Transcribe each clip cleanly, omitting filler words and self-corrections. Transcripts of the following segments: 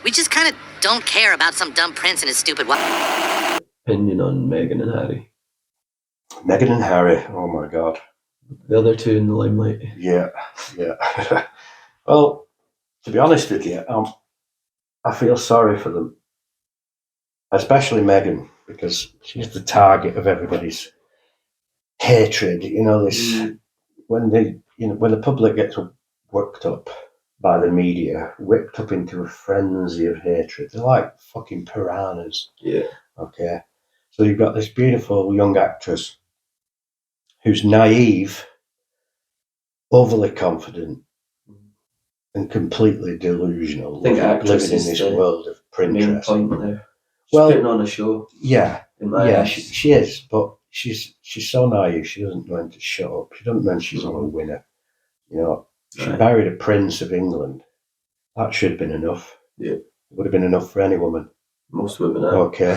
We just kind of don't care about some dumb prince and his stupid wife. Opinion on Meghan and Harry? Meghan and Harry, oh my God. The other two in the limelight. Yeah. Well, to be honest with you, I feel sorry for them, especially Meghan, because she's the target of everybody's hatred. You know, when the public gets worked up by the media, whipped up into a frenzy of hatred, they're like fucking piranhas. Yeah. Okay. So you've got this beautiful young actress who's naive, overly confident, and completely delusional, living in this world of princess. Main point there. She's putting on a show. Yeah, in my eyes. She is, but she's so naive. She doesn't know when to shut up. She doesn't know when she's not a winner. You know, she married a prince of England. That should have been enough. Yeah, it would have been enough for any woman. Most women are. Okay,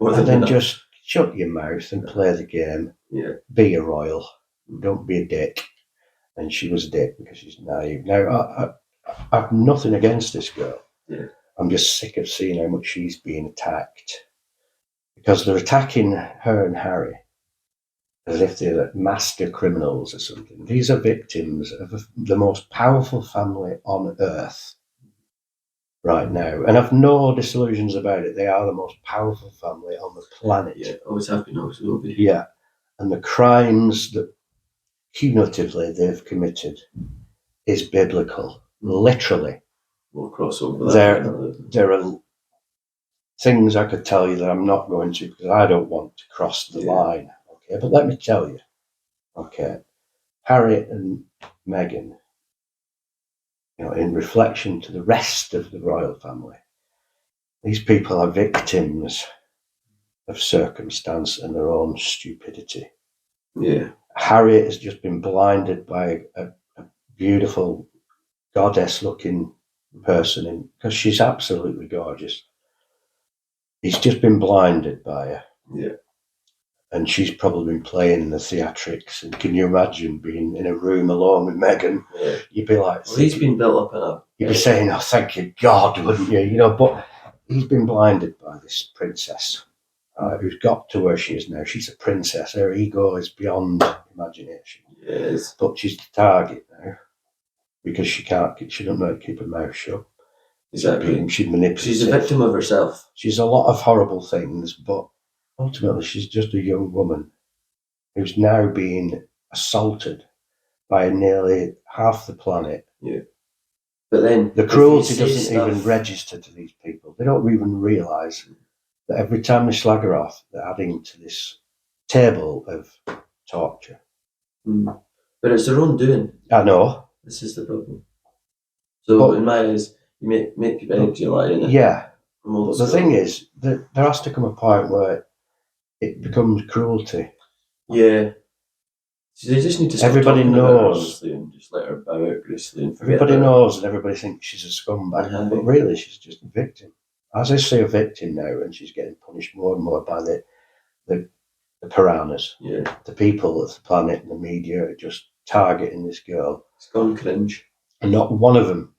and then just shut your mouth and play the game. Yeah, be a royal. Don't be a dick. And she was a dick because she's naive. Now, I've nothing against this girl. Yeah. I'm just sick of seeing how much she's being attacked. Because they're attacking her and Harry as if they're master criminals or something. These are victims of the most powerful family on earth right now. And I've no disillusions about it. They are the most powerful family on the planet. Yeah, always have been, always will be. Yeah. And the crimes that cumulatively they've committed is biblical. Literally. We'll cross over that. There are things I could tell you that I'm not going to because I don't want to cross the line. Okay, but let me tell you. Okay, Harry and Meghan, in reflection to the rest of the royal family, these people are victims of circumstance and their own stupidity. Yeah. Harry has just been blinded by a beautiful goddess-looking person, because she's absolutely gorgeous. He's just been blinded by her. Yeah. And she's probably been playing in the theatrics. And can you imagine being in a room alone with Meghan? Yeah. You'd be like... Well, he's been built up enough. You'd be saying, oh, thank you, God, wouldn't you? But he's been blinded by this princess who's got to where she is now. She's a princess. Her ego is beyond imagination. Yes. But she's the target now because she doesn't know how to keep her mouth shut. Exactly. She's a victim of herself. She's a lot of horrible things, but ultimately she's just a young woman who's now being assaulted by nearly half the planet. Yeah. But then the cruelty doesn't even register to these people. They don't even realise that every time they slag her off, they're adding to this table of torture. Mm. But it's their own doing. I know. This is the problem. So in my eyes, you make people into your lie, innit? Yeah. But the thing is, there has to come a point where it becomes cruelty. Yeah. So they just need to stop everybody knows honestly and just let her bow out gracefully and forget everybody her. knows and everybody thinks she's a scumbag, but really she's just a victim. As I say, a victim now, and she's getting punished more and more by the piranhas. Yeah. The people of the planet and the media are just targeting this girl. It's gone cringe. And not one of them.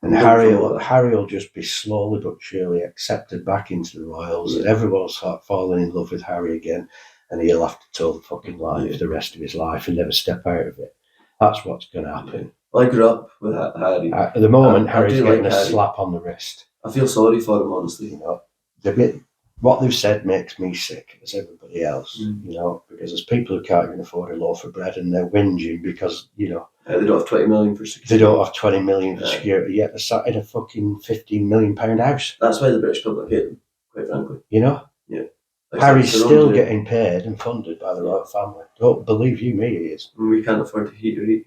And Harry will just be slowly but surely accepted back into the royals, and everyone's falling in love with Harry again, and he'll have to tell the fucking lie for the rest of his life and never step out of it. That's what's going to happen. Yeah. Well, I grew up with Harry. At the moment, Harry's getting a slap on the wrist. I feel sorry for him, honestly. What they've said makes me sick, as everybody else, because there's people who can't even afford a loaf of bread and they're whinging because, they don't have 20 million for security. They don't have 20 million for security, yet they're sat in a fucking £15 million house. That's why the British public hate them, quite frankly. Yeah. Like Harry's still getting paid and funded by the royal family. Don't believe you, me, he is. We can't afford to heat or eat.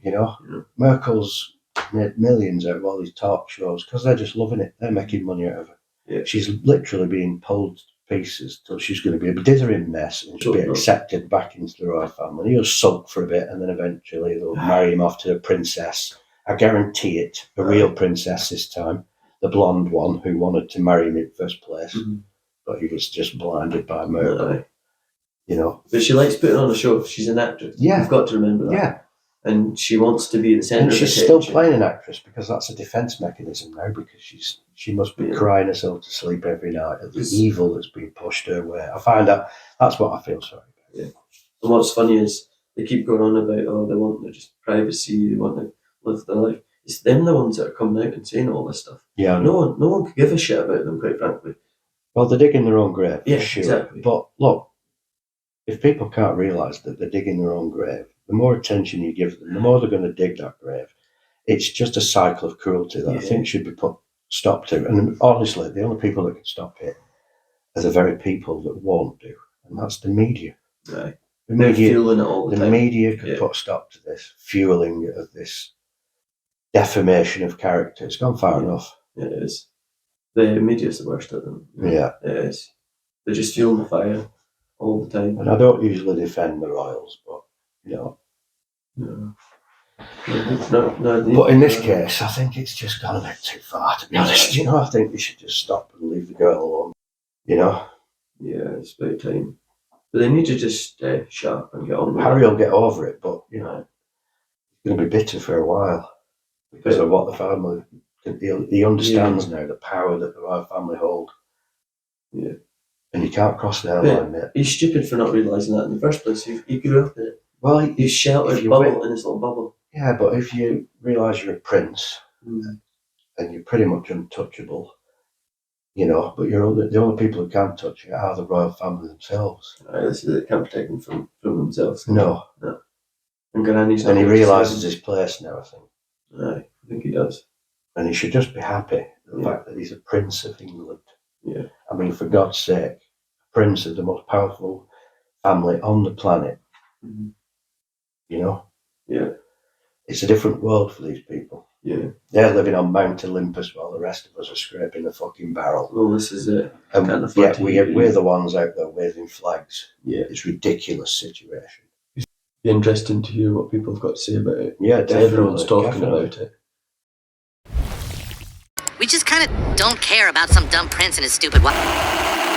Merkel's made millions out of all these talk shows because they're just loving it. They're making money out of her. Yeah. She's literally being pulled to pieces till she's going to be a dithering mess and she'll be accepted back into the royal family. He'll sulk for a bit and then eventually they'll marry him off to a princess. I guarantee it. A real princess this time. The blonde one who wanted to marry him in the first place. Mm-hmm. But he was just blinded by murder. But she likes putting on a show. She's an actress. Yeah. You've got to remember that. Yeah. and she wants to be the centre And of she's attention. still playing an actress because that's a defence mechanism now, because she must be crying herself to sleep every night at the evil that's being pushed her way. I find that's what I feel sorry about. Yeah. And what's funny is they keep going on about, oh, they want their just privacy, they want to live their life. It's them the ones that are coming out and saying all this stuff. Yeah, no one could give a shit about them, quite frankly. Well, they're digging their own grave, Yeah, for sure. exactly. But look, if people can't realise that they're digging their own grave, the more attention you give them, the more they're going to dig that grave. It's just a cycle of cruelty that I think should be put stop to. And honestly, the only people that can stop it are the very people that won't do, and that's the media. Right. The They're media, fueling it all the time. media could put a stop to this fueling of this defamation of character. It's gone far enough. It is. The media's the worst of them. Yeah. It is. They're just fueling the fire all the time. And I don't usually defend the royals, but No. But in this case, I think it's just gone a bit too far, to be honest. You know, I think they should just stop and leave the girl alone. You know? Yeah, it's about time. But they need to just shut up and get on with Harry it. will get over it, but, you know, he's going to be bitter for a while because of what the family... He understands now the power that the royal family hold. Yeah. And you can't cross the line, mate. He's stupid for not realising that in the first place. He grew up in it. Well, he's sheltered in his little bubble. Yeah, but if you realise you're a prince and you're pretty much untouchable, you know, but the only people who can't touch you are the royal family themselves. This is it. Can't protect them from themselves. No. And Granny's not. And he realises his place now, I think. I think he does. And he should just be happy the fact that he's a prince of England. Yeah. I mean, for God's sake, a prince of the most powerful family on the planet. You know? Yeah. It's a different world for these people. Yeah. They're living on Mount Olympus while the rest of us are scraping the fucking barrel. Well, this is it. And we're the ones out there waving flags. Yeah. It's a ridiculous situation. It'd be interesting to hear what people have got to say about it. Yeah, definitely. Everyone's talking about it. We just kind of don't care about some dumb prince and his stupid wife.